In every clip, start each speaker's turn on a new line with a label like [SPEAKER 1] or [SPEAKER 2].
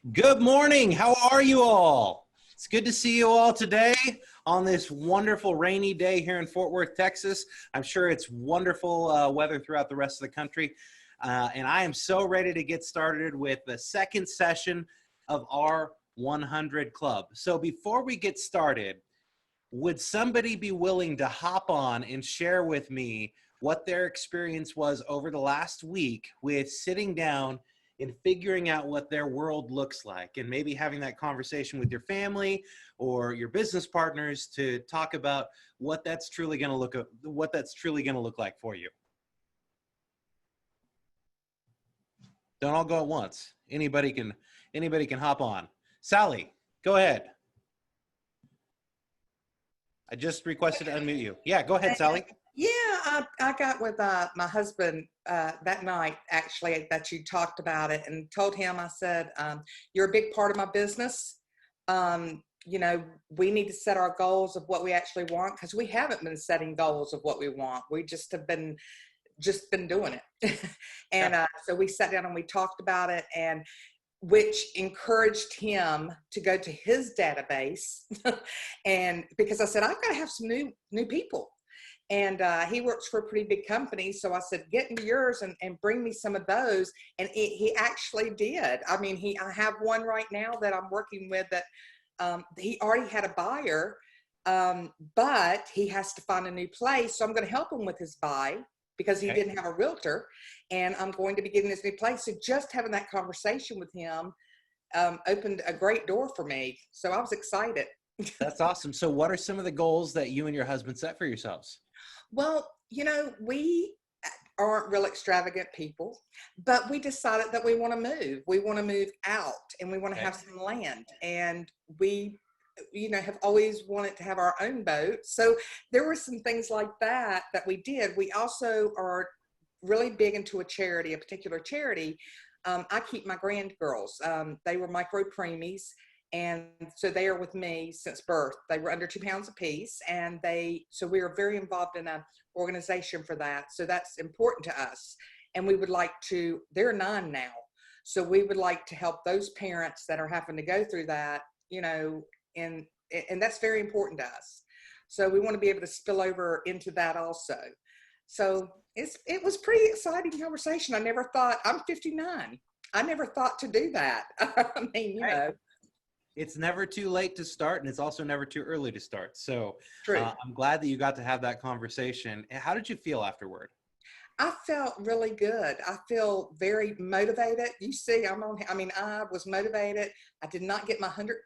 [SPEAKER 1] Good morning. How are you all? It's good to see you all today on this wonderful rainy day here in Fort Worth, Texas. I'm sure it's wonderful weather throughout the rest of the country. And I am so ready to get started with the second session of our 100 Club. So before we get started, would somebody be willing to hop on and share with me what their experience was over the last week with sitting down and figuring out what their world looks like, and maybe having that conversation with your family or your business partners to talk about what that's truly going to look like for you? Don't all go at once. Anybody can hop on. Sally, go ahead. I just requested to unmute you. Yeah, go ahead, Sally.
[SPEAKER 2] Yeah, I got with my husband that night, actually, that you talked about it, and told him, I said, you're a big part of my business. We need to set our goals of what we actually want, because we haven't been setting goals of what we want. We just have been doing it. And so we sat down and we talked about it, and which encouraged him to go to his database. And because I said, I've got to have some new people. And he works for a pretty big company. So I said, get into yours and bring me some of those. And he actually did. I mean, I have one right now that I'm working with that he already had a buyer, but he has to find a new place. So I'm going to help him with his buy, because he didn't have a realtor, and I'm going to be getting this new place. So just having that conversation with him opened a great door for me. So I was excited.
[SPEAKER 1] That's awesome. So what are some of the goals that you and your husband set for yourselves?
[SPEAKER 2] Well, we aren't real extravagant people, but we decided that we want to move. We want to move out, and we want to have some land. And we have always wanted to have our own boat. So there were some things like that we did. We also are really big into a particular charity. I keep my grandgirls. They were micro preemies, and so they are with me since birth. They were under 2 pounds apiece, and so we are very involved in an organization for that. So that's important to us. And we would like to, they're 9 now. So we would like to help those parents that are having to go through that, and that's very important to us. So we want to be able to spill over into that also. So it was pretty exciting conversation. I never thought, I'm 59. I never thought to do that. I mean,
[SPEAKER 1] It's never too late to start, and it's also never too early to start. So I'm glad that you got to have that conversation. How did you feel afterward?
[SPEAKER 2] I felt really good. I feel very motivated. You see, I was motivated. I did not get my 100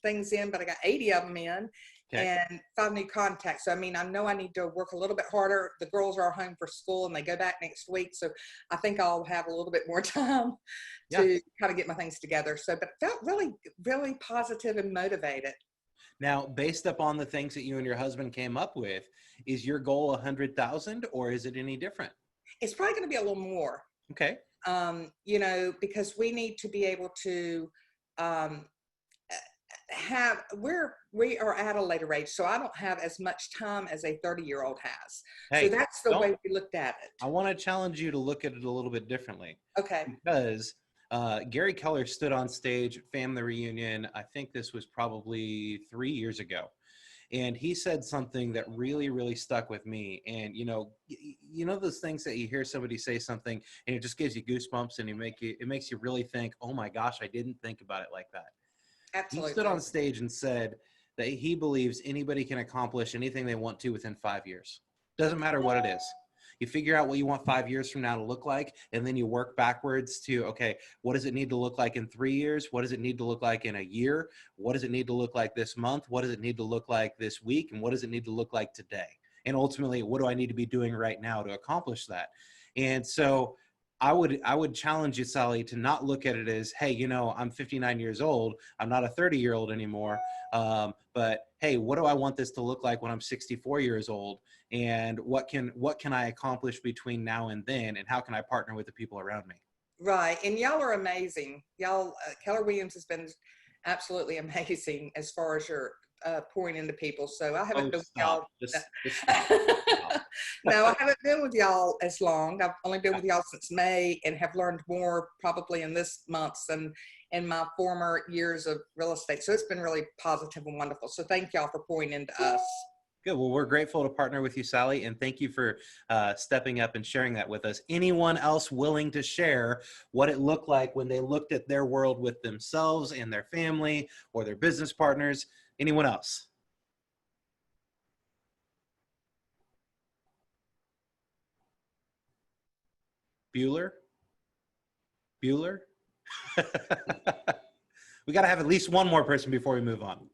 [SPEAKER 2] things in, but I got 80 of them in, and 5 new contacts. So, I know I need to work a little bit harder. The girls are home for school, and they go back next week. So I think I'll have a little bit more time to kind of get my things together. So, but felt really, really positive and motivated.
[SPEAKER 1] Now, based upon the things that you and your husband came up with, is your goal 100,000, or is it any different?
[SPEAKER 2] It's probably going to be a little more.
[SPEAKER 1] Okay.
[SPEAKER 2] Because we need to be able to we are at a later age, so I don't have as much time as a 30-year-old has. So that's the way we looked at it.
[SPEAKER 1] I want to challenge you to look at it a little bit differently.
[SPEAKER 2] Okay.
[SPEAKER 1] Because Gary Keller stood on stage at Family Reunion, I think this was probably 3 years ago. And he said something that really, really stuck with me. And, those things that you hear somebody say something and it just gives you goosebumps, and it makes you really think, oh my gosh, I didn't think about it like that.
[SPEAKER 2] Absolutely.
[SPEAKER 1] He stood on stage and said that he believes anybody can accomplish anything they want to within 5 years. Doesn't matter what it is. You figure out what you want 5 years from now to look like, and then you work backwards to, okay, what does it need to look like in 3 years? What does it need to look like in a year? What does it need to look like this month? What does it need to look like this week? And what does it need to look like today? And ultimately, what do I need to be doing right now to accomplish that? And so I would challenge you, Sally, to not look at it as, hey, I'm 59 years old. I'm not a 30-year-old anymore. But hey, what do I want this to look like when I'm 64 years old? And what can I accomplish between now and then? And how can I partner with the people around me?
[SPEAKER 2] Right. And y'all are amazing. Y'all, Keller Williams has been absolutely amazing as far as your pouring into people. So I haven't
[SPEAKER 1] Oh,
[SPEAKER 2] been with
[SPEAKER 1] stop.
[SPEAKER 2] y'all.
[SPEAKER 1] Just stop.
[SPEAKER 2] No, I haven't been with y'all as long. I've only been with y'all since May and have learned more probably in this month than in my former years of real estate. So it's been really positive and wonderful. So thank y'all for pouring into us.
[SPEAKER 1] Good. Well, we're grateful to partner with you, Sally, and thank you for stepping up and sharing that with us. Anyone else willing to share what it looked like when they looked at their world with themselves and their family or their business partners? Anyone else? Bueller? Bueller? We got to have at least one more person before we move on.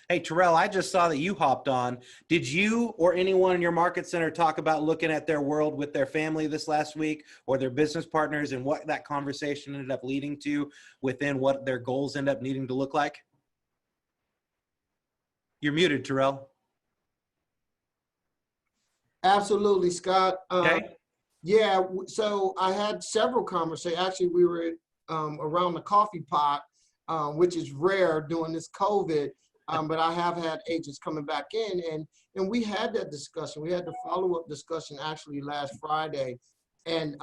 [SPEAKER 1] Hey, Terrell, I just saw that you hopped on. Did you or anyone in your market center talk about looking at their world with their family this last week or their business partners and what that conversation ended up leading to within what their goals end up needing to look like? You're muted, Terrell.
[SPEAKER 3] Absolutely, Scott.
[SPEAKER 1] Okay.
[SPEAKER 3] Yeah, so I had several conversations. Actually, we were around the coffee pot, which is rare during this COVID. But I have had agents coming back in, and we had that discussion. We had the follow-up discussion actually last Friday, and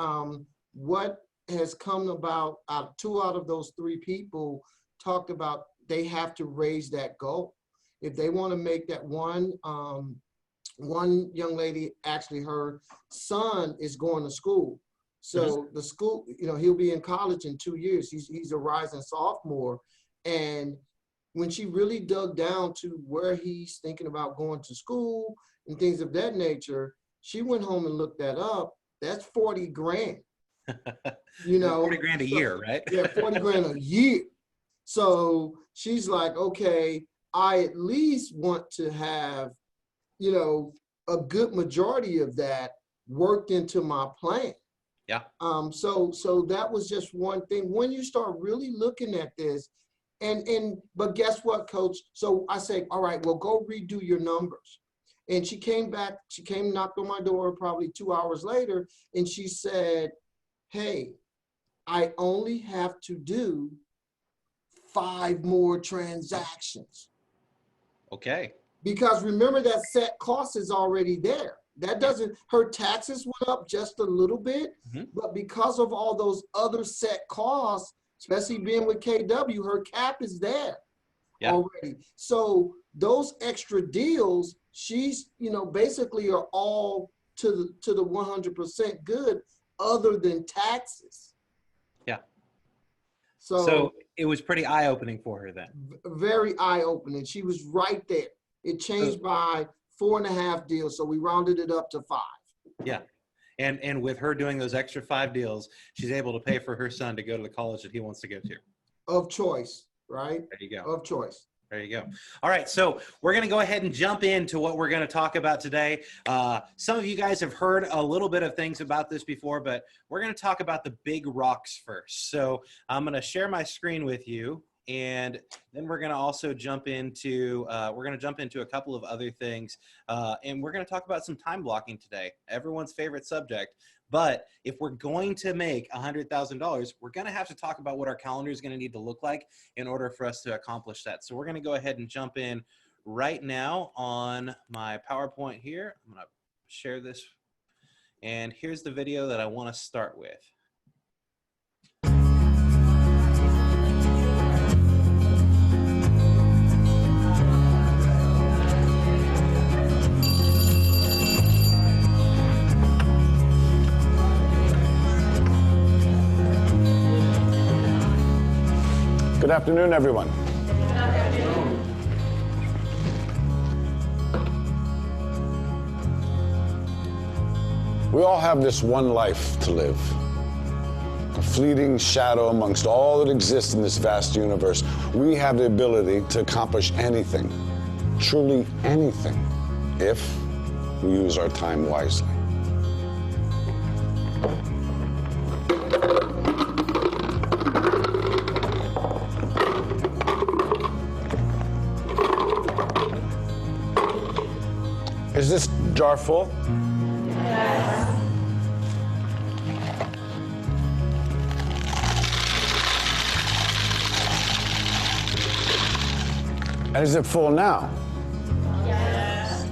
[SPEAKER 3] what has come about, 2 out of those 3 people talked about they have to raise that goal if they want to make that one. One young lady, actually, her son is going to school, so the school, he'll be in college in 2 years. He's a rising sophomore, and when she really dug down to where he's thinking about going to school and things of that nature, she went home and looked that up. That's 40 grand.
[SPEAKER 1] 40 grand a year, right?
[SPEAKER 3] Yeah, 40 grand a year. So she's like, okay, I at least want to have, a good majority of that worked into my plan.
[SPEAKER 1] Yeah.
[SPEAKER 3] So that was just one thing. When you start really looking at this, but guess what, Coach? So I say, all right, well, go redo your numbers. And she came back, knocked on my door probably 2 hours later, and she said, hey, I only have to do 5 more transactions.
[SPEAKER 1] Okay.
[SPEAKER 3] Because remember, that set cost is already there. That doesn't, her taxes went up just a little bit, but because of all those other set costs, especially being with KW, her cap is there already. So those extra deals, she's, basically are all to the 100% good, other than taxes.
[SPEAKER 1] Yeah.
[SPEAKER 3] So
[SPEAKER 1] it was pretty eye-opening for her then.
[SPEAKER 3] Very eye-opening. She was right there. It changed by 4.5 deals, so we rounded it up to 5.
[SPEAKER 1] Yeah. And with her doing those extra 5 deals, she's able to pay for her son to go to the college that he wants to go to.
[SPEAKER 3] Of choice, right?
[SPEAKER 1] There you go.
[SPEAKER 3] Of choice.
[SPEAKER 1] There you go. All right, so we're going to go ahead and jump into what we're going to talk about today. Some of you guys have heard a little bit of things about this before, but we're going to talk about the big rocks first. So I'm going to share my screen with you, and then we're going to also jump into a couple of other things, and we're going to talk about some time blocking today, everyone's favorite subject. But if we're going to make $100,000, we're going to have to talk about what our calendar is going to need to look like in order for us to accomplish that. So we're going to go ahead and jump in right now on my PowerPoint here. I'm going to share this. And here's the video that I want to start with.
[SPEAKER 4] Good afternoon, everyone.
[SPEAKER 5] Good afternoon.
[SPEAKER 4] We all have this one life to live. A fleeting shadow amongst all that exists in this vast universe. We have the ability to accomplish anything, truly anything, if we use our time wisely. Is this jar full?
[SPEAKER 5] Yes.
[SPEAKER 4] And is it full now?
[SPEAKER 5] Yes.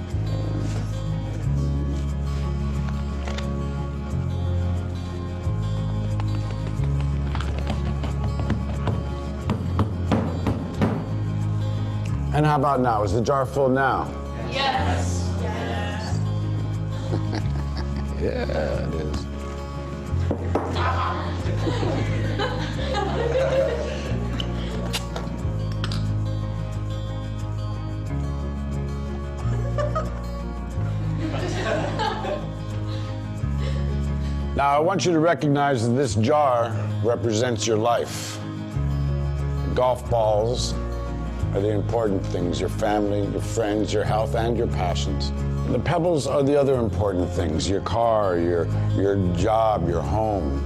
[SPEAKER 4] And how about now? Is the jar full now?
[SPEAKER 5] Yes. Yes.
[SPEAKER 4] Yeah, it is. Now, I want you to recognize that this jar represents your life. The golf balls are the important things, your family, your friends, your health, and your passions. The pebbles are the other important things, your car, your job, your home.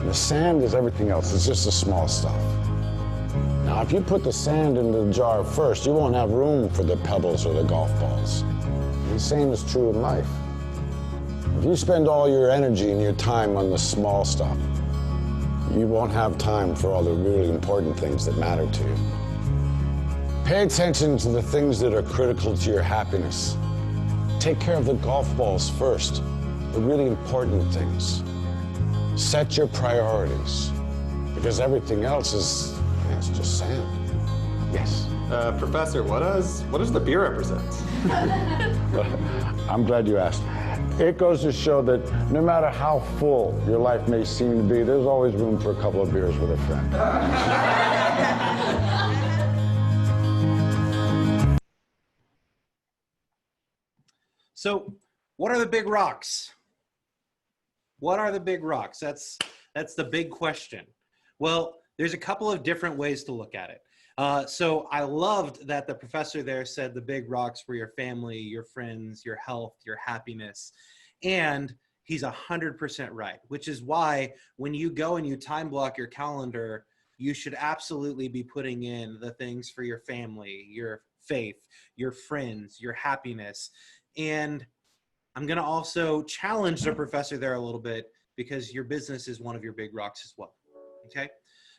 [SPEAKER 4] The sand is everything else, it's just the small stuff. Now, if you put the sand in the jar first, you won't have room for the pebbles or the golf balls. And the same is true in life. If you spend all your energy and your time on the small stuff, you won't have time for all the really important things that matter to you. Pay attention to the things that are critical to your happiness. Take care of the golf balls first, the really important things. Set your priorities, because everything else is, it's just sand. Yes?
[SPEAKER 6] Professor, what does the beer represent?
[SPEAKER 4] I'm glad you asked. It goes to show that no matter how full your life may seem to be, there's always room for a couple of beers with a friend.
[SPEAKER 1] So, what are the big rocks? What are the big rocks? That's the big question. Well, there's a couple of different ways to look at it. So I loved that the professor there said the big rocks were your family, your friends, your health, your happiness. And he's 100% right, which is why when you go and you time block your calendar, you should absolutely be putting in the things for your family, your faith, your friends, your happiness. And I'm going to also challenge the professor there a little bit, because your business is one of your big rocks as well. Okay.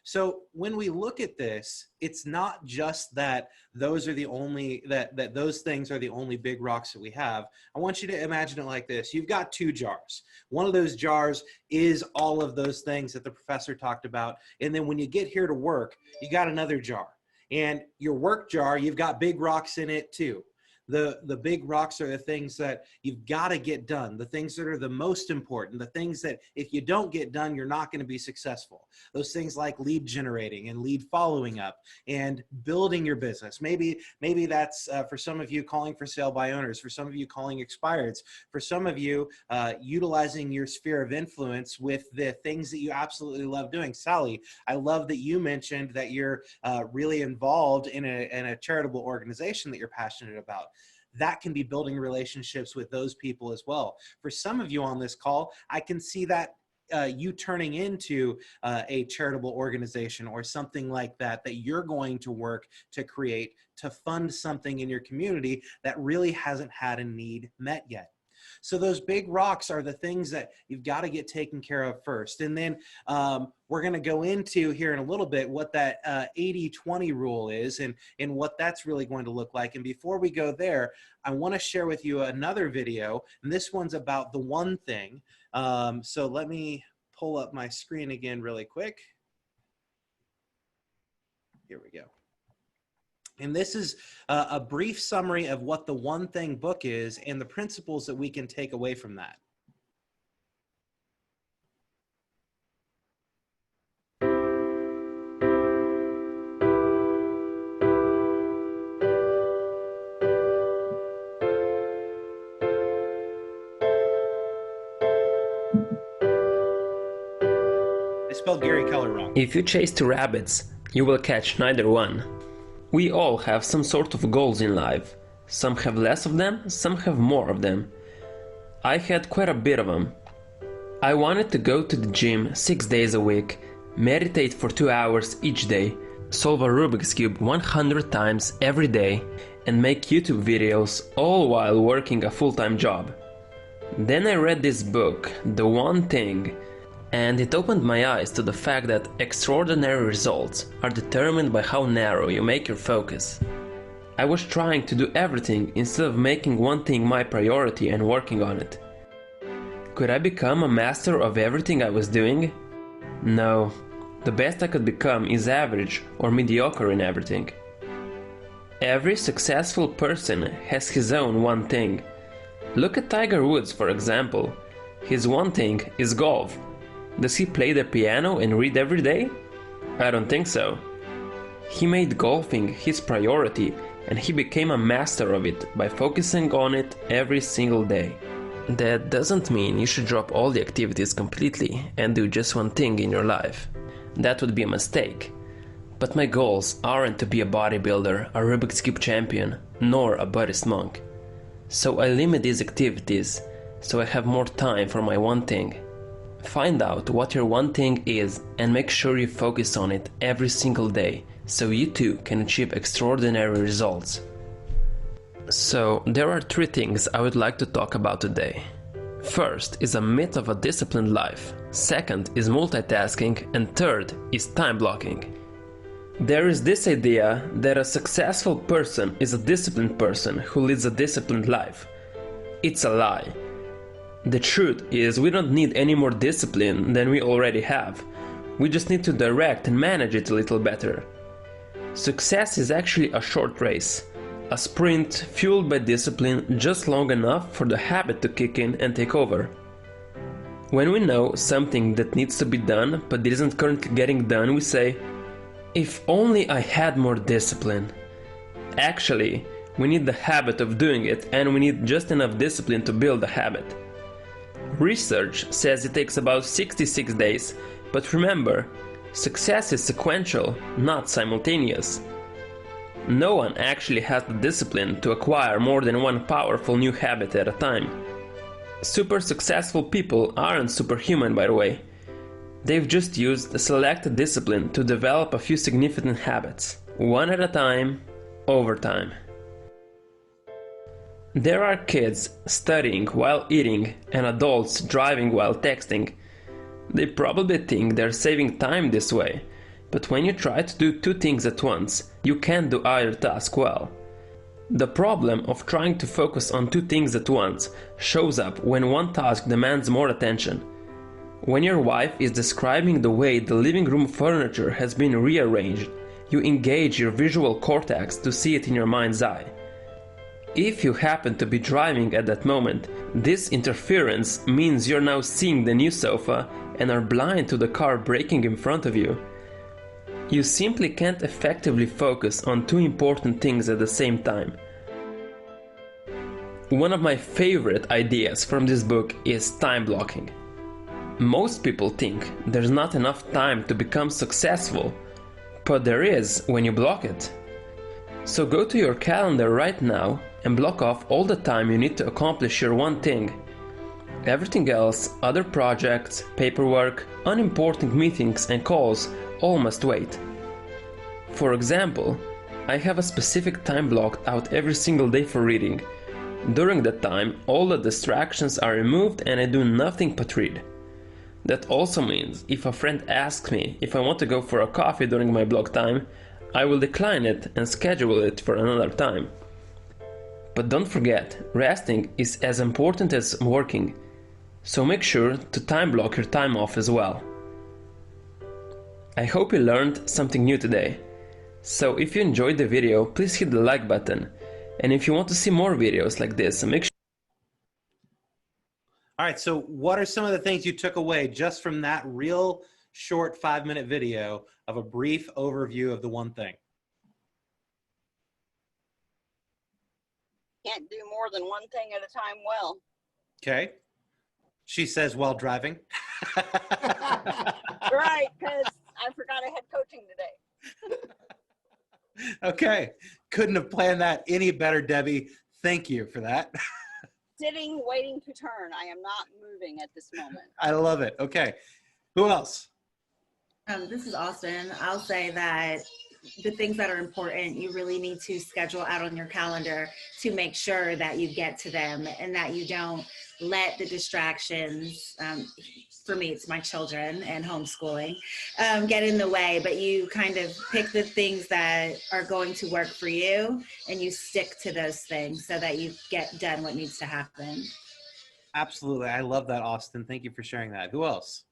[SPEAKER 1] So when we look at this, it's not just that those are the only, that those things are the only big rocks that we have. I want you to imagine it like this. You've got two jars. One of those jars is all of those things that the professor talked about. And then when you get here to work, you got another jar. And your work jar, you've got big rocks in it too. The big rocks are the things that you've got to get done, the things that are the most important, the things that if you don't get done, you're not going to be successful. Those things like lead generating and lead following up and building your business. Maybe that's for some of you calling for sale by owners, for some of you calling expireds, for some of you utilizing your sphere of influence with the things that you absolutely love doing. Sally, I love that you mentioned that you're really involved in a charitable organization that you're passionate about. That can be building relationships with those people as well. For some of you on this call, I can see that you turning into a charitable organization or something like that, that you're going to work to create, to fund something in your community that really hasn't had a need met yet. So those big rocks are the things that you've got to get taken care of first. And then we're going to go into here in a little bit what that 80-20 rule is and what that's really going to look like. And before we go there, I want to share with you another video. And this one's about the one thing. So let me pull up my screen again really quick. Here we go. And this is a brief summary of what the One Thing book is and the principles that we can take away from that. I spelled Gary Keller wrong.
[SPEAKER 7] If you chase two rabbits, you will catch neither one. We all have some sort of goals in life. Some have less of them, some have more of them. I had quite a bit of them. I wanted to go to the gym 6 days a week, meditate for 2 hours each day, solve a Rubik's Cube 100 times every day, and make YouTube videos all while working a full-time job. Then I read this book, The One Thing, and it opened my eyes to the fact that extraordinary results are determined by how narrow you make your focus. I was trying to do everything instead of making one thing my priority and working on it. Could I become a master of everything I was doing? No. The best I could become is average or mediocre in everything. Every successful person has his own one thing. Look at Tiger Woods, for example. His one thing is golf. Does he play the piano and read every day? I don't think so. He made golfing his priority and he became a master of it by focusing on it every single day. That doesn't mean you should drop all the activities completely and do just one thing in your life. That would be a mistake. But my goals aren't to be a bodybuilder, a Rubik's Cube champion, nor a Buddhist monk. So I limit these activities so I have more time for my one thing. Find out what your one thing is and make sure you focus on it every single day so you too can achieve extraordinary results. So there are 3 things I would like to talk about today. First is a myth of a disciplined life, second is multitasking, and third is time blocking. There is this idea that a successful person is a disciplined person who leads a disciplined life. It's a lie. The truth is we don't need any more discipline than we already have. We just need to direct and manage it a little better. Success is actually a short race, a sprint fueled by discipline just long enough for the habit to kick in and take over. When we know something that needs to be done but isn't currently getting done, we say, if only I had more discipline. Actually, we need the habit of doing it and we need just enough discipline to build a habit. Research says it takes about 66 days, but remember, success is sequential, not simultaneous. No one actually has the discipline to acquire more than one powerful new habit at a time. Super successful people aren't superhuman, by the way. They've just used a selected discipline to develop a few significant habits, one at a time, over time. There are kids studying while eating and adults driving while texting. They probably think they're saving time this way, but when you try to do 2 things at once, you can't do either task well. The problem of trying to focus on 2 things at once shows up when one task demands more attention. When your wife is describing the way the living room furniture has been rearranged, you engage your visual cortex to see it in your mind's eye. If you happen to be driving at that moment, this interference means you're now seeing the new sofa and are blind to the car braking in front of you. You simply can't effectively focus on 2 important things at the same time. One of my favorite ideas from this book is time blocking. Most people think there's not enough time to become successful, but there is when you block it. So go to your calendar right now and block off all the time you need to accomplish your one thing. Everything else, other projects, paperwork, unimportant meetings and calls, all must wait. For example, I have a specific time blocked out every single day for reading. During that time, all the distractions are removed and I do nothing but read. That also means if a friend asks me if I want to go for a coffee during my block time, I will decline it and schedule it for another time. But don't forget, resting is as important as working, so make sure to time block your time off as well. I hope you learned something new today. So if you enjoyed the video, please hit the like button. And if you want to see more videos like this, make sure.
[SPEAKER 1] All right, so what are some of the things you took away just from that real short 5-minute video of a brief overview of the one thing?
[SPEAKER 8] Can't do more than one thing at a time well.
[SPEAKER 1] Okay. She says while driving.
[SPEAKER 8] Right, because I forgot I had coaching today.
[SPEAKER 1] Okay. Couldn't have planned that any better, Debbie. Thank you for that.
[SPEAKER 8] Sitting, waiting to turn. I am not moving at this moment.
[SPEAKER 1] I love it. Okay. Who else?
[SPEAKER 9] This is Austin. I'll say that the things that are important, you really need to schedule out on your calendar to make sure that you get to them and that you don't let the distractions for me, it's my children and homeschooling, get in the way, but you kind of pick the things that are going to work for you and you stick to those things so that you get done what needs to happen.
[SPEAKER 1] Absolutely. I love that, Austin. Thank you for sharing that. Who else?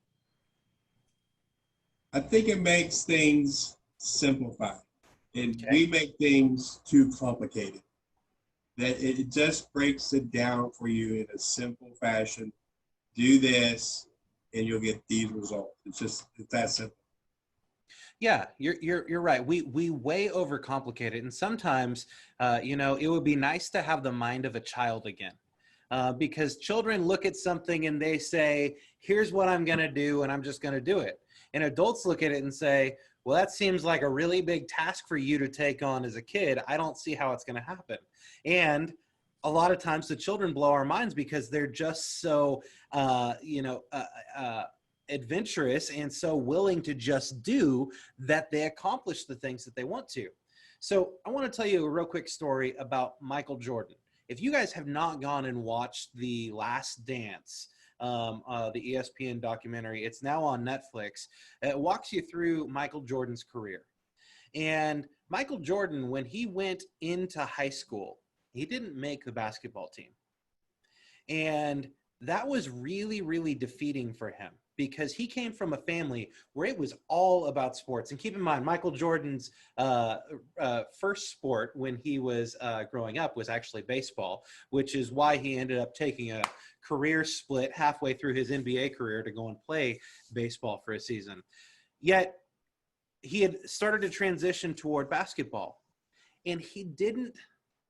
[SPEAKER 10] I think it makes things simplified. And
[SPEAKER 1] Okay.
[SPEAKER 10] we make things too complicated. That it just breaks it down for you in a simple fashion. Do this and you'll get these results. It's that simple.
[SPEAKER 1] Yeah, you're right. We way overcomplicate it, and sometimes, it would be nice to have the mind of a child again, because children look at something and they say, "Here's what I'm going to do," and I'm just going to do it. And adults look at it and say, "Well, that seems like a really big task for you to take on as a kid. I don't see how it's going to happen." And a lot of times, the children blow our minds because they're just so, adventurous and so willing to just do that they accomplish the things that they want to. So I want to tell you a real quick story about Michael Jordan. If you guys have not gone and watched The Last Dance, the ESPN documentary, it's now on Netflix. It walks you through Michael Jordan's career. And Michael Jordan, when he went into high school, he didn't make the basketball team. And that was really, really defeating for him, because he came from a family where it was all about sports. And keep in mind, Michael Jordan's first sport when he was growing up was actually baseball, which is why he ended up taking a career split halfway through his NBA career to go and play baseball for a season. Yet he had started to transition toward basketball, and he didn't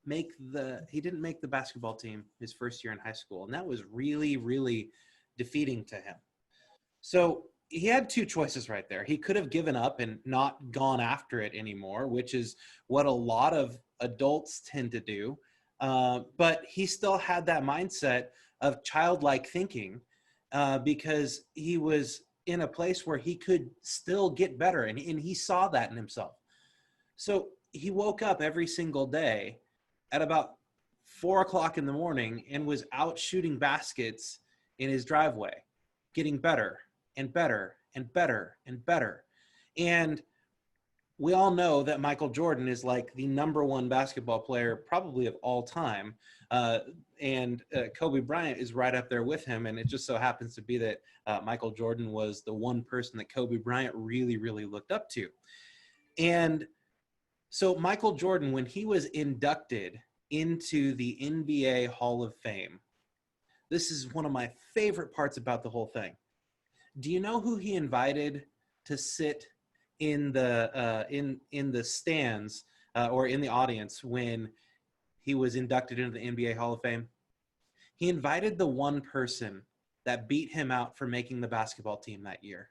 [SPEAKER 1] make the basketball team his first year in high school. And that was really, really defeating to him. So he had two choices right there. He could have given up and not gone after it anymore, which is what a lot of adults tend to do. But he still had that mindset of childlike thinking, because he was in a place where he could still get better. And he saw that in himself. So he woke up every single day at about 4 o'clock in the morning and was out shooting baskets in his driveway, getting better and better and better and better. And we all know that Michael Jordan is like the #1 basketball player probably of all time. And Kobe Bryant is right up there with him. And it just so happens to be that Michael Jordan was the one person that Kobe Bryant really, really looked up to. And so Michael Jordan, when he was inducted into the NBA Hall of Fame, this is one of my favorite parts about the whole thing. Do you know who he invited to sit in the stands or in the audience when he was inducted into the NBA Hall of Fame? He invited the one person that beat him out for making the basketball team that year,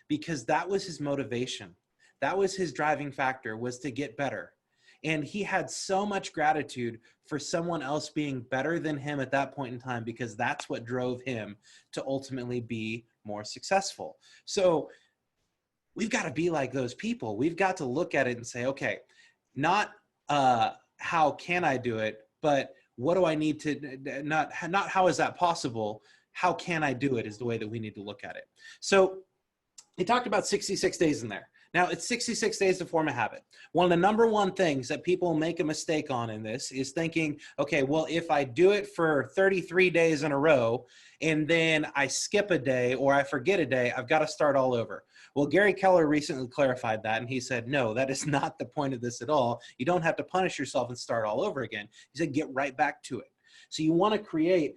[SPEAKER 1] because that was his motivation. That was his driving factor, was to get better. And he had so much gratitude for someone else being better than him at that point in time, because that's what drove him to ultimately be more successful. So we've got to be like those people. We've got to look at it and say, okay, not how can I do it, but what do I need to, not how is that possible, how can I do it is the way that we need to look at it. So he talked about 66 days in there. Now, it's 66 days to form a habit. One of the #1 things that people make a mistake on in this is thinking, okay, well, if I do it for 33 days in a row and then I skip a day or I forget a day, I've got to start all over. Well, Gary Keller recently clarified that, and he said, no, that is not the point of this at all. You don't have to punish yourself and start all over again. He said, get right back to it. So you want to create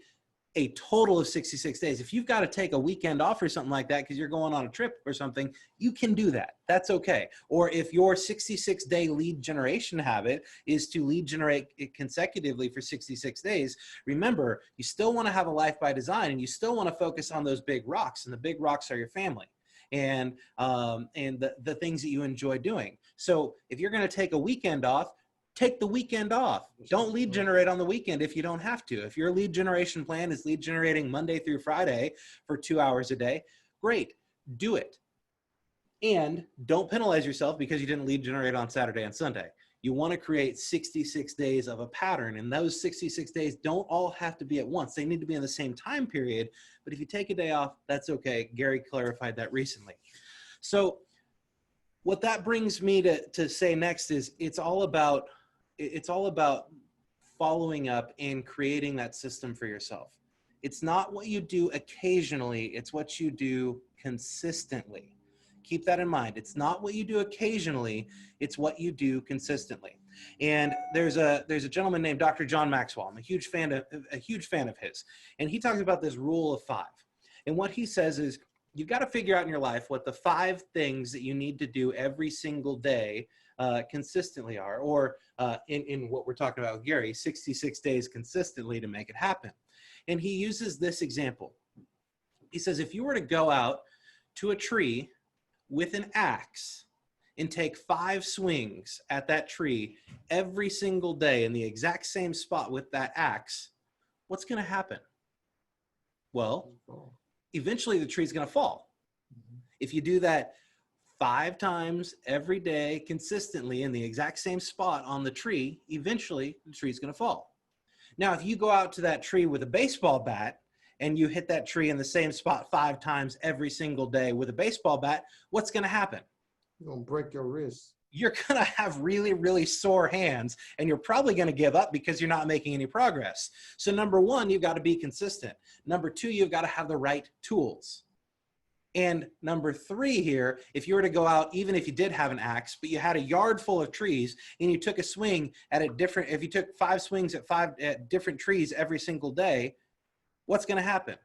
[SPEAKER 1] a total of 66 days. If you've got to take a weekend off or something like that because you're going on a trip or something, you can do that. That's okay. Or if your 66-day lead generation habit is to lead generate consecutively for 66 days, remember, you still want to have a life by design, and you still want to focus on those big rocks, and the big rocks are your family and the things that you enjoy doing. So if you're going to take a weekend off, take the weekend off. Don't lead generate on the weekend if you don't have to. If your lead generation plan is lead generating Monday through Friday for 2 hours a day, great, do it. And don't penalize yourself because you didn't lead generate on Saturday and Sunday. You want to create 66 days of a pattern, and those 66 days don't all have to be at once. They need to be in the same time period, but if you take a day off, that's okay. Gary clarified that recently. So what that brings me to say next is it's all about following up and creating that system for yourself. It's not what you do occasionally, it's what you do consistently. Keep that in mind. It's not what you do occasionally, it's what you do consistently. And there's a gentleman named Dr. John Maxwell. I'm a huge fan of his. And he talks about this rule of 5. And what he says is you've got to figure out in your life what the 5 things that you need to do every single day consistently are, or in what we're talking about with Gary, 66 days consistently to make it happen. And he uses this example. He says, if you were to go out to a tree with an axe and take 5 swings at that tree every single day in the exact same spot with that axe, what's going to happen? Well, eventually the tree's going to fall. If you do that 5 times every day consistently in the exact same spot on the tree, eventually the tree's going to fall. Now, if you go out to that tree with a baseball bat and you hit that tree in the same spot 5 times every single day with a baseball bat, what's going to happen?
[SPEAKER 3] You're going to break your wrist.
[SPEAKER 1] You're going to have really, really sore hands, and you're probably going to give up because you're not making any progress. So number 1, you've got to be consistent. Number 2, you've got to have the right tools. And number 3 here, if you were to go out, even if you did have an axe, but you had a yard full of trees and you took a swing at if you took 5 swings at different trees every single day, what's going to happen?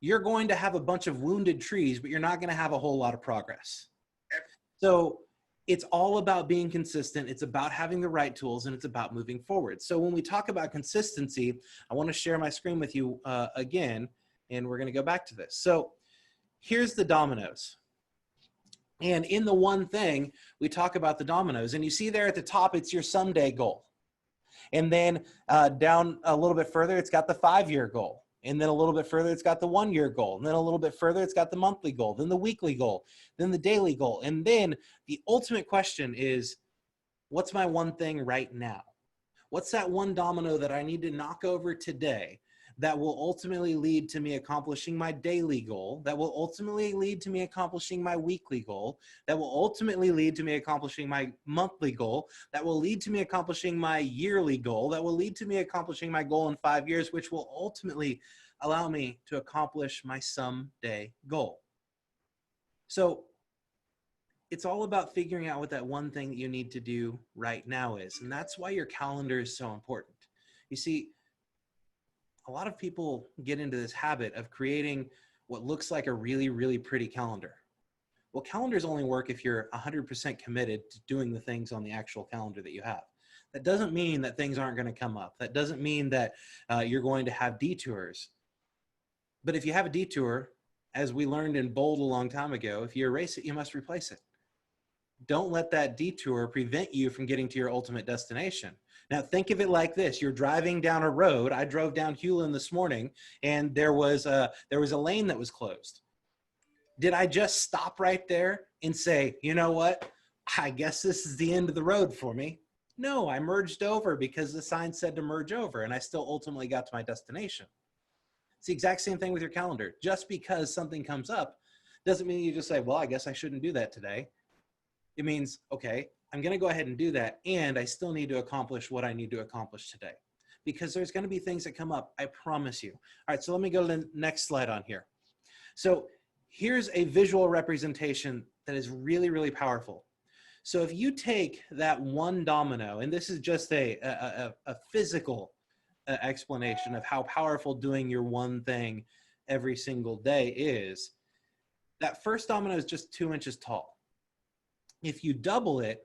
[SPEAKER 1] You're going to have a bunch of wounded trees, but you're not going to have a whole lot of progress. So it's all about being consistent. It's about having the right tools, and it's about moving forward. So when we talk about consistency, I want to share my screen with you again, and we're going to go back to this. So here's the dominoes. And in the one thing, we talk about the dominoes. And you see there at the top, it's your someday goal. And then down a little bit further, it's got the 5-year goal. And then a little bit further, it's got the 1-year goal. And then a little bit further, it's got the monthly goal, then the weekly goal, then the daily goal. And then the ultimate question is, what's my one thing right now? What's that one domino that I need to knock over today that will ultimately lead to me accomplishing my daily goal, that will ultimately lead to me accomplishing my weekly goal, that will ultimately lead to me accomplishing my monthly goal, that will lead to me accomplishing my yearly goal, that will lead to me accomplishing my goal in 5 years, which will ultimately allow me to accomplish my someday goal. So it's all about figuring out what that one thing that you need to do right now is. And that's why your calendar is so important. You see, a lot of people get into this habit of creating what looks like a really, really pretty calendar. Well, calendars only work if you're 100% committed to doing the things on the actual calendar that you have. That doesn't mean that things aren't going to come up. That doesn't mean that you're going to have detours. But if you have a detour, as we learned in Bold a long time ago, if you erase it, you must replace it. Don't let that detour prevent you from getting to your ultimate destination. Now, think of it like this. You're driving down a road. I drove down Hewlin this morning, and there was a lane that was closed. Did I just stop right there and say, you know what? I guess this is the end of the road for me? No, I merged over because the sign said to merge over, and I still ultimately got to my destination. It's the exact same thing with your calendar. Just because something comes up doesn't mean you just say, well, I guess I shouldn't do that today. It means, okay, I'm going to go ahead and do that, and I still need to accomplish what I need to accomplish today, because there's going to be things that come up, I promise you. All right, so let me go to the next slide on here. So here's a visual representation that is really, really powerful. So if you take that one domino, and this is just a physical explanation of how powerful doing your one thing every single day is, that first domino is just 2 inches tall. If you double it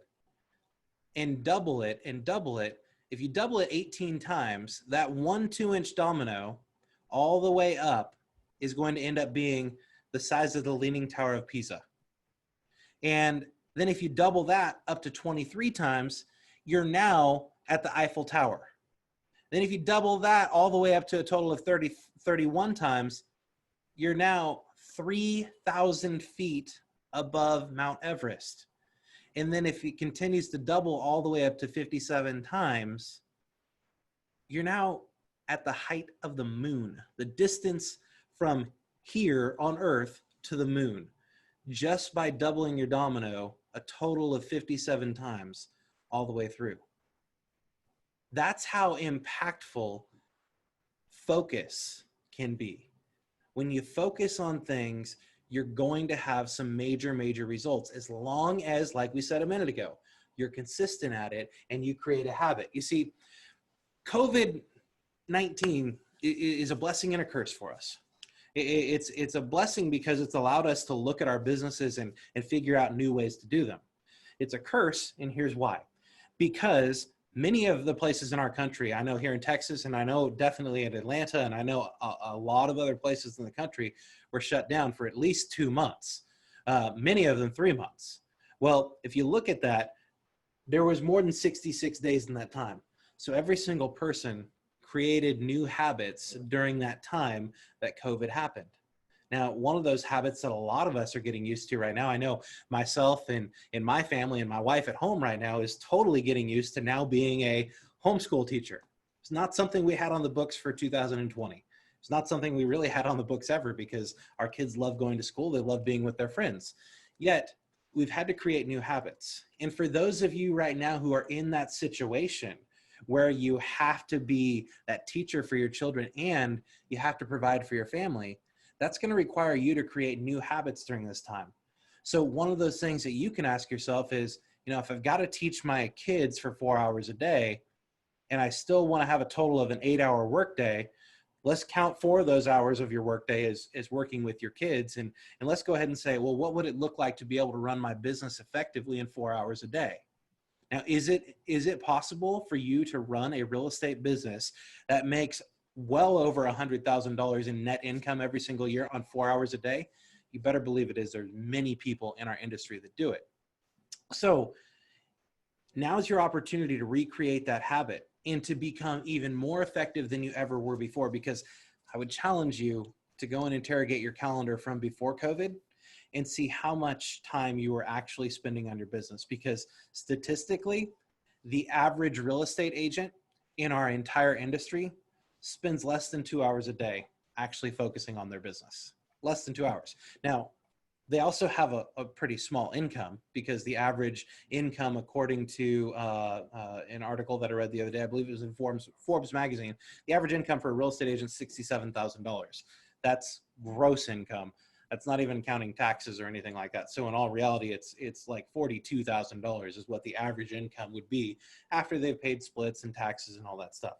[SPEAKER 1] and double it and double it, if you double it 18 times, that 1 2-inch domino all the way up is going to end up being the size of the Leaning Tower of Pisa. And then if you double that up to 23 times, you're now at the Eiffel Tower. Then if you double that all the way up to a total of 31 times, you're now 3,000 feet above Mount Everest. And then if it continues to double all the way up to 57 times, you're now at the height of the moon, the distance from here on Earth to the moon, just by doubling your domino a total of 57 times all the way through. That's how impactful focus can be. When you focus on things, you're going to have some major results, as long as, like we said a minute ago, you're consistent at it and you create a habit. You see, COVID-19 is a blessing and a curse for us. It's a blessing because it's allowed us to look at our businesses and figure out new ways to do them. It's a curse, and here's why. Because many of the places in our country, I know here in Texas, and I know definitely in Atlanta, and I know a lot of other places in the country were shut down for at least 2 months, many of them 3 months. Well, if you look at that, there was more than 66 days in that time. So every single person created new habits during that time that COVID happened. Now, one of those habits that a lot of us are getting used to right now, I know myself and my family and my wife at home right now is totally getting used to now being a homeschool teacher. It's not something we had on the books for 2020. It's not something we really had on the books ever, because our kids love going to school. They love being with their friends. Yet, we've had to create new habits. And for those of you right now who are in that situation where you have to be that teacher for your children and you have to provide for your family, that's going to require you to create new habits during this time. So one of those things that you can ask yourself is, if I've got to teach my kids for 4 hours a day and I still want to have a total of an 8-hour workday, let's count 4 of those hours of your workday as working with your kids. And let's go ahead and say, well, what would it look like to be able to run my business effectively in 4 hours a day? Now, is it possible for you to run a real estate business that makes well over $100,000 in net income every single year on 4 hours a day? You better believe it is. There's many people in our industry that do it. So now's your opportunity to recreate that habit and to become even more effective than you ever were before, because I would challenge you to go and interrogate your calendar from before COVID and see how much time you were actually spending on your business. Because statistically, the average real estate agent in our entire industry spends less than 2 hours a day actually focusing on their business. Less than 2 hours. Now, they also have a pretty small income, because the average income, according to an article that I read the other day, I believe it was in Forbes magazine, the average income for a real estate agent is $67,000. That's gross income. That's not even counting taxes or anything like that. So in all reality, it's like $42,000 is what the average income would be after they've paid splits and taxes and all that stuff.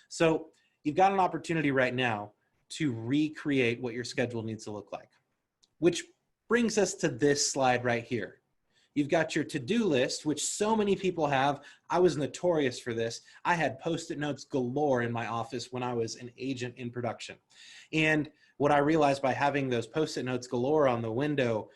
[SPEAKER 1] So you've got an opportunity right now to recreate what your schedule needs to look like, which brings us to this slide right here. You've got your to-do list, which so many people have. I was notorious for this. I had Post-it notes galore in my office when I was an agent in production. And what I realized by having those Post-it notes galore on the window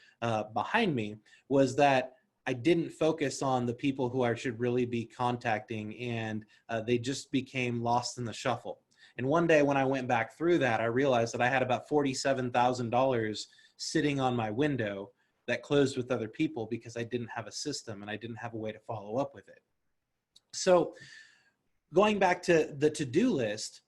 [SPEAKER 1] behind me was that I didn't focus on the people who I should really be contacting, and they just became lost in the shuffle. And one day when I went back through that, I realized that I had about $47,000 sitting on my window that closed with other people because I didn't have a system and I didn't have a way to follow up with it. So going back to the to-do list,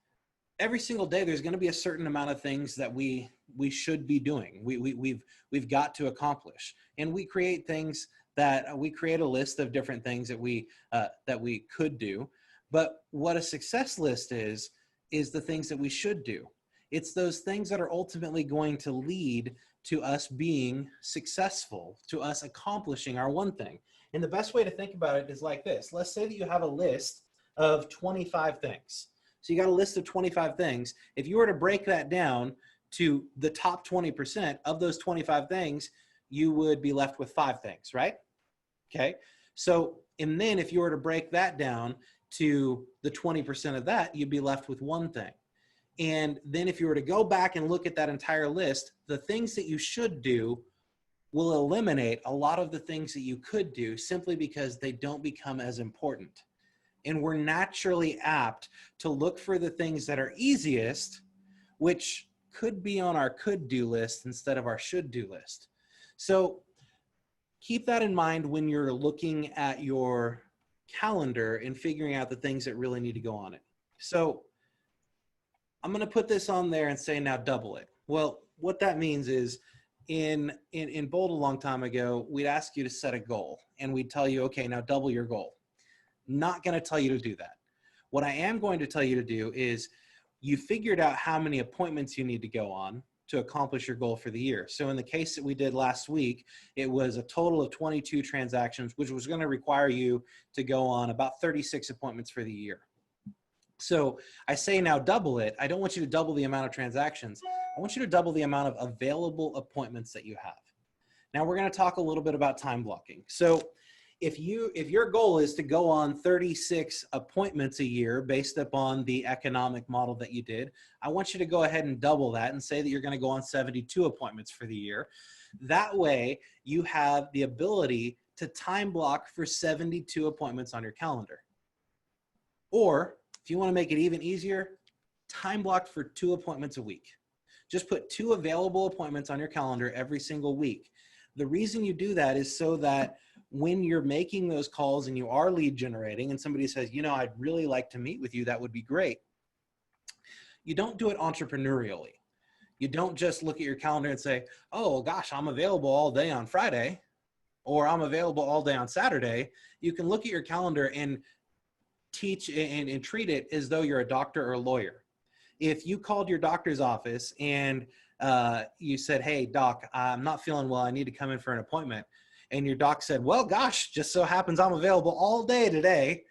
[SPEAKER 1] every single day there's going to be a certain amount of things that we should be doing. We've got to accomplish, and we create things that we create a list of different things that we could do. But what a success list is the things that we should do. It's those things that are ultimately going to lead to us being successful, to us accomplishing our one thing. And the best way to think about it is like this. Let's say that you have a list of 25 things. So you got a list of 25 things. If you were to break that down to the top 20% of those 25 things, you would be left with 5 things, right? Okay. So, and then if you were to break that down to the 20% of that, you'd be left with 1 thing. And then if you were to go back and look at that entire list, the things that you should do will eliminate a lot of the things that you could do simply because they don't become as important. And we're naturally apt to look for the things that are easiest, which could be on our could-do list instead of our should-do list. So keep that in mind when you're looking at your calendar and figuring out the things that really need to go on it. So I'm going to put this on there and say, now double it. Well, what that means is in Bold a long time ago, we'd ask you to set a goal and we'd tell you, okay, now double your goal. Not going to tell you to do that. What I am going to tell you to do is you figured out how many appointments you need to go on to accomplish your goal for the year. So in the case that we did last week, it was a total of 22 transactions, which was going to require you to go on about 36 appointments for the year. So I say now double it. I don't want you to double the amount of transactions. I want you to double the amount of available appointments that you have. Now we're going to talk a little bit about time blocking. So if your goal is to go on 36 appointments a year based upon the economic model that you did, I want you to go ahead and double that and say that you're going to go on 72 appointments for the year. That way you have the ability to time block for 72 appointments on your calendar. Or if you want to make it even easier, time block for 2 appointments a week. Just put 2 available appointments on your calendar every single week. The reason you do that is so that when you're making those calls and you are lead generating and somebody says, you know, I'd really like to meet with you, that would be great. You don't do it entrepreneurially. You don't just look at your calendar and say, oh gosh, I'm available all day on Friday, or I'm available all day on Saturday. You can look at your calendar and teach and treat it as though you're a doctor or a lawyer. If you called your doctor's office and you said, hey doc, I'm not feeling well, I need to come in for an appointment. And your doc said, well, gosh, just so happens I'm available all day today.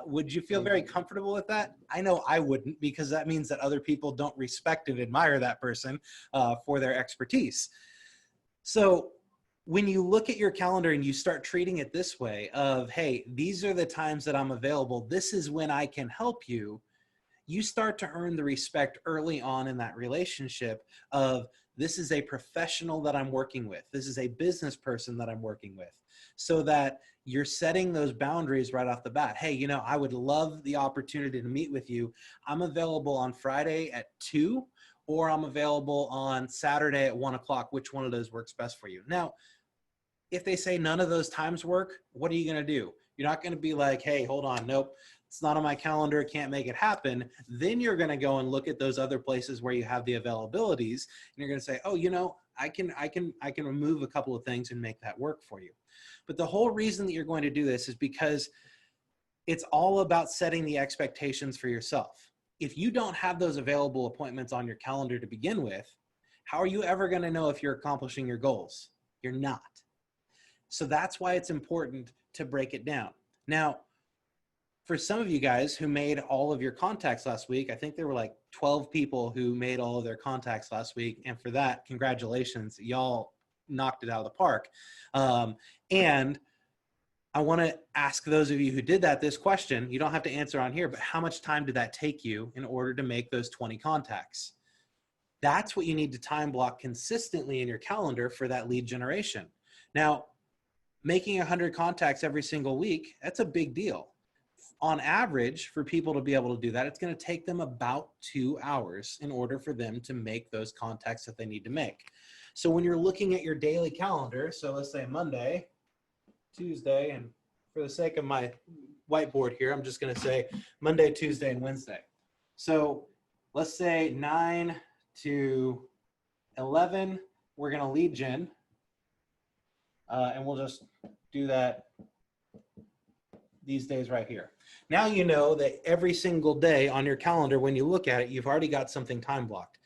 [SPEAKER 1] Would you feel very comfortable with that? I know I wouldn't, because that means that other people don't respect and admire that person for their expertise. So when you look at your calendar and you start treating it this way of, hey, these are the times that I'm available, this is when I can help you, you start to earn the respect early on in that relationship of, this is a professional that I'm working with. This is a business person that I'm working with, so that you're setting those boundaries right off the bat. Hey, you know, I would love the opportunity to meet with you. I'm available on Friday at 2, or I'm available on Saturday at 1 o'clock. Which one of those works best for you? Now, if they say none of those times work, what are you going to do? You're not going to be like, hey, hold on, nope, it's not on my calendar, can't make it happen. Then you're going to go and look at those other places where you have the availabilities, and you're going to say, oh, you know, I can remove a couple of things and make that work for you. But the whole reason that you're going to do this is because it's all about setting the expectations for yourself. If you don't have those available appointments on your calendar to begin with, how are you ever going to know if you're accomplishing your goals? You're not. So that's why it's important to break it down. Now, for some of you guys who made all of your contacts last week, I think there were like 12 people who made all of their contacts last week. And for that, congratulations. Y'all knocked it out of the park. And I want to ask those of you who did that this question. You don't have to answer on here, but how much time did that take you in order to make those 20 contacts? That's what you need to time block consistently in your calendar for that lead generation. Now, making 100 contacts every single week, that's a big deal. On average, for people to be able to do that, it's going to take them about 2 hours in order for them to make those contacts that they need to make. So when you're looking at your daily calendar, so let's say Monday, Tuesday, and for the sake of my whiteboard here, I'm just going to say Monday, Tuesday, and Wednesday. So let's say 9 to 11, we're going to lead gen, and we'll just do that these days right here. Now you know that every single day on your calendar, when you look at it, you've already got something time blocked.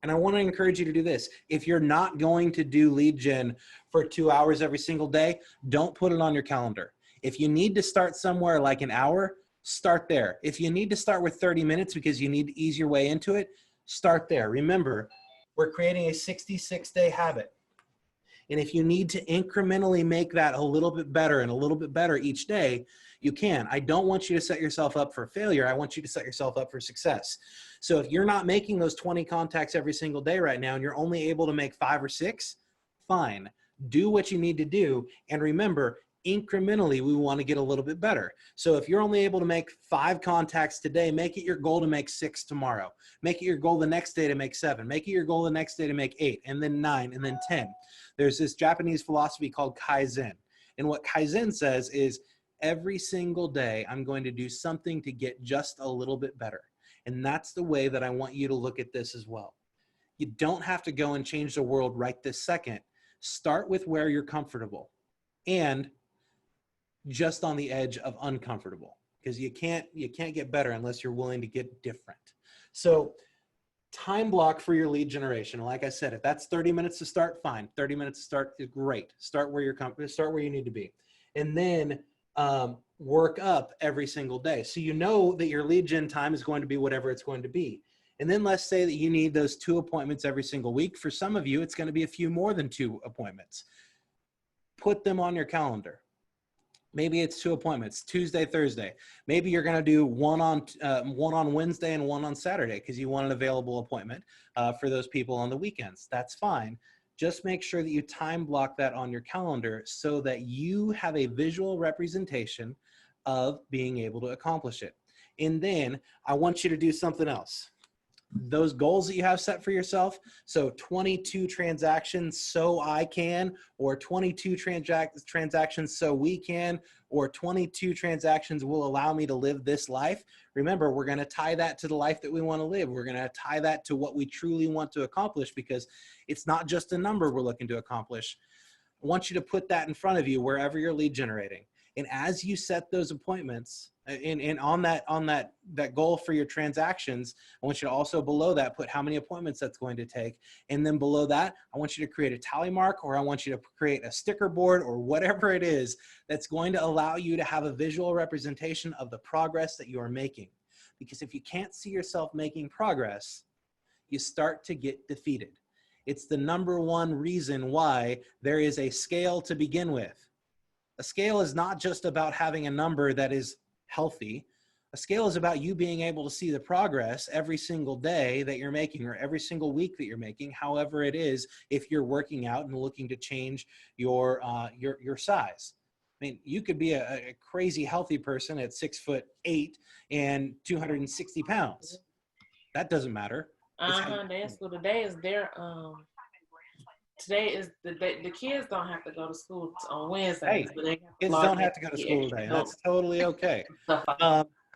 [SPEAKER 1] And I want to encourage you to do this. If you're not going to do lead gen for 2 hours every single day, don't put it on your calendar. If you need to start somewhere like an hour, start there. If you need to start with 30 minutes because you need to ease your way into it, start there. Remember, we're creating a 66-day habit. And if you need to incrementally make that a little bit better and a little bit better each day, you can. I don't want you to set yourself up for failure. I want you to set yourself up for success. So if you're not making those 20 contacts every single day right now and you're only able to make 5 or 6, fine. Do what you need to do. And remember, incrementally, we want to get a little bit better. So if you're only able to make 5 contacts today, make it your goal to make 6 tomorrow. Make it your goal the next day to make 7. Make it your goal the next day to make 8, and then 9, and then 10. There's this Japanese philosophy called Kaizen. And what Kaizen says is every single day, I'm going to do something to get just a little bit better. And that's the way that I want you to look at this as well. You don't have to go and change the world right this second. Start with where you're comfortable and just on the edge of uncomfortable, because you can't get better unless you're willing to get different. So time block for your lead generation. Like I said, if that's 30 minutes to start, fine. 30 minutes to start is great. Start where you're comfortable, start where you need to be. And then work up every single day. So you know that your lead gen time is going to be whatever it's going to be. And then let's say that you need those 2 appointments every single week. For some of you, it's going to be a few more than 2 appointments. Put them on your calendar. Maybe it's 2 appointments, Tuesday, Thursday. Maybe you're going to do one on Wednesday and one on Saturday because you want an available appointment for those people on the weekends. That's fine. Just make sure that you time block that on your calendar so that you have a visual representation of being able to accomplish it. And then I want you to do something else. Those goals that you have set for yourself, so 22 transactions so I can, or 22 transactions so we can, or 22 transactions will allow me to live this life. Remember, we're going to tie that to the life that we want to live. We're going to tie that to what we truly want to accomplish, because it's not just a number we're looking to accomplish. I want you to put that in front of you wherever you're lead generating. And as you set those appointments, and on that goal for your transactions, I want you to also below that put how many appointments that's going to take. And then below that, I want you to create a tally mark, or I want you to create a sticker board, or whatever it is that's going to allow you to have a visual representation of the progress that you are making. Because if you can't see yourself making progress, you start to get defeated. It's the #1 reason why there is a scale to begin with. A scale is not just about having a number that is healthy. A scale is about you being able to see the progress every single day that you're making, or every single week that you're making, however it is, if you're working out and looking to change your size. I mean, you could be a crazy healthy person at 6'8" and 260 pounds. That doesn't matter.
[SPEAKER 5] Day school today is their today is the day. The kids don't have to go to school on Wednesdays.
[SPEAKER 1] Hey,
[SPEAKER 5] but they
[SPEAKER 1] kids don't have to go to school today. That's totally okay.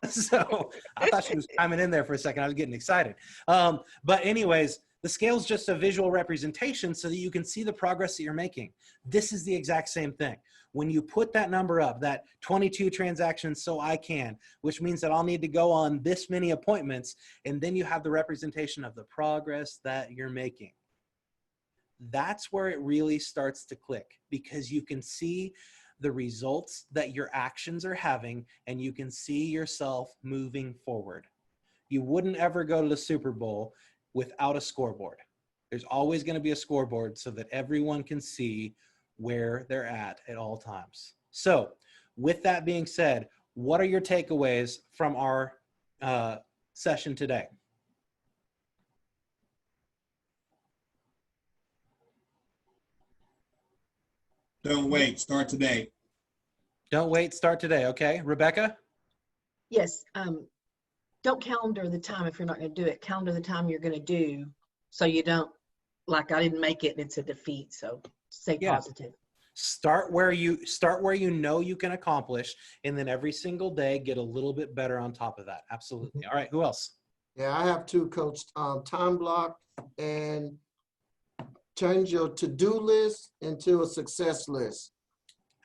[SPEAKER 1] So I thought she was chiming in there for a second. I was getting excited. But anyways, the scale is just a visual representation so that you can see the progress that you're making. This is the exact same thing. When you put that number up, that 22 transactions so I can, which means that I'll need to go on this many appointments, and then you have the representation of the progress that you're making. That's where it really starts to click, because you can see the results that your actions are having, and you can see yourself moving forward. You wouldn't ever go to the Super Bowl without a scoreboard. There's always going to be a scoreboard so that everyone can see where they're at all times. So with that being said, what are your takeaways from our session today?
[SPEAKER 10] Don't wait. Start today.
[SPEAKER 1] Don't wait. Start today. Okay. Rebecca?
[SPEAKER 11] Yes. Don't calendar the time if you're not going to do it. Calendar the time you're going to do, so you don't, like, I didn't make it and it's a defeat. So stay positive.
[SPEAKER 1] Start where you know you can accomplish, and then every single day get a little bit better on top of that. Absolutely. All right. Who else?
[SPEAKER 3] Yeah, I have 2, Coach. Time block and change your to-do list into a success list.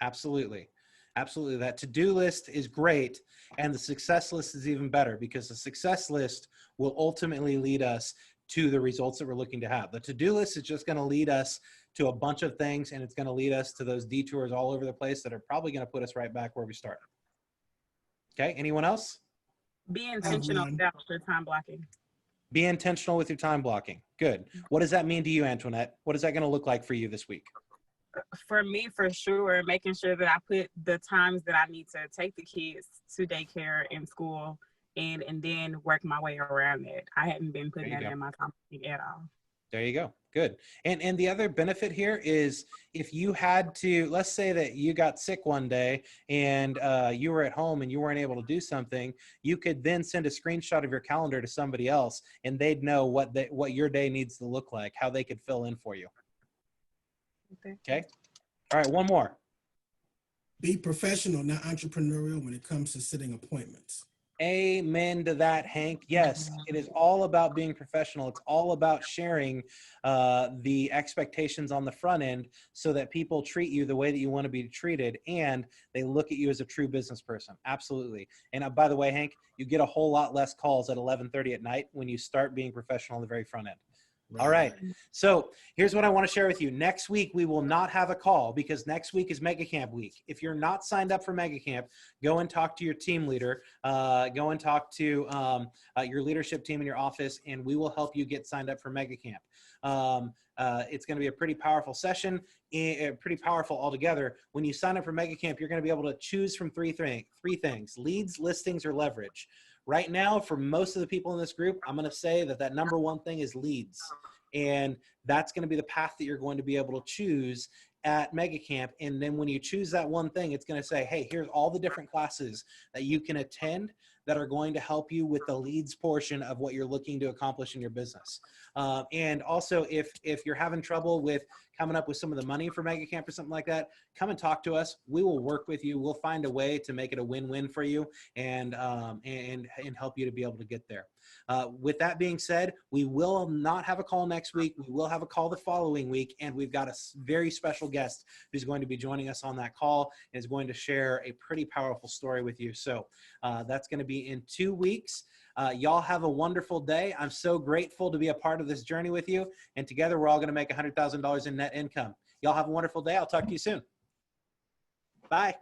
[SPEAKER 1] Absolutely. Absolutely. That to-do list is great. And the success list is even better, because the success list will ultimately lead us to the results that we're looking to have. The to-do list is just going to lead us to a bunch of things, and it's going to lead us to those detours all over the place that are probably going to put us right back where we started. Okay. Anyone else?
[SPEAKER 12] Be intentional about your time blocking.
[SPEAKER 1] Be intentional with your time blocking. Good. What does that mean to you, Antoinette? What is that going to look like for you this week?
[SPEAKER 12] For me, for sure, making sure that I put the times that I need to take the kids to daycare and school, and then work my way around it. I hadn't been putting that in my time at all.
[SPEAKER 1] There you go. Good. And the other benefit here is if you had to, let's say that you got sick one day and you were at home and you weren't able to do something, you could then send a screenshot of your calendar to somebody else and they'd know what your day needs to look like, how they could fill in for you. Okay. All right. One more.
[SPEAKER 13] Be professional, not entrepreneurial when it comes to setting appointments.
[SPEAKER 1] Amen to that, Hank. Yes, it is all about being professional. It's all about sharing the expectations on the front end so that people treat you the way that you want to be treated and they look at you as a true business person. Absolutely. And by the way, Hank, you get a whole lot less calls at 11:30 at night when you start being professional on the very front end. All right. So here's what I want to share with you. Next week, we will not have a call because next week is Mega Camp week. If you're not signed up for Mega Camp, go and talk to your team leader. Go and talk to your leadership team in your office, and we will help you get signed up for Mega Camp. It's going to be a pretty powerful session, pretty powerful altogether. When you sign up for Mega Camp, you're going to be able to choose from three things: leads, listings, or leverage. Right now, for most of the people in this group, I'm going to say that number one thing is leads. And that's going to be the path that you're going to be able to choose at Mega Camp. And then when you choose that one thing, it's going to say, hey, here's all the different classes that you can attend that are going to help you with the leads portion of what you're looking to accomplish in your business. And also, if you're having trouble with coming up with some of the money for Mega Camp or something like that, come and talk to us. We will work with you. We'll find a way to make it a win-win for you and help you to be able to get there. With that being said, we will not have a call next week. We will have a call the following week, and we've got a very special guest who's going to be joining us on that call and is going to share a pretty powerful story with you. So that's going to be in 2 weeks. Y'all have a wonderful day. I'm so grateful to be a part of this journey with you, and together we're all going to make $100,000 in net income. Y'all have a wonderful day. I'll talk to you soon. Bye.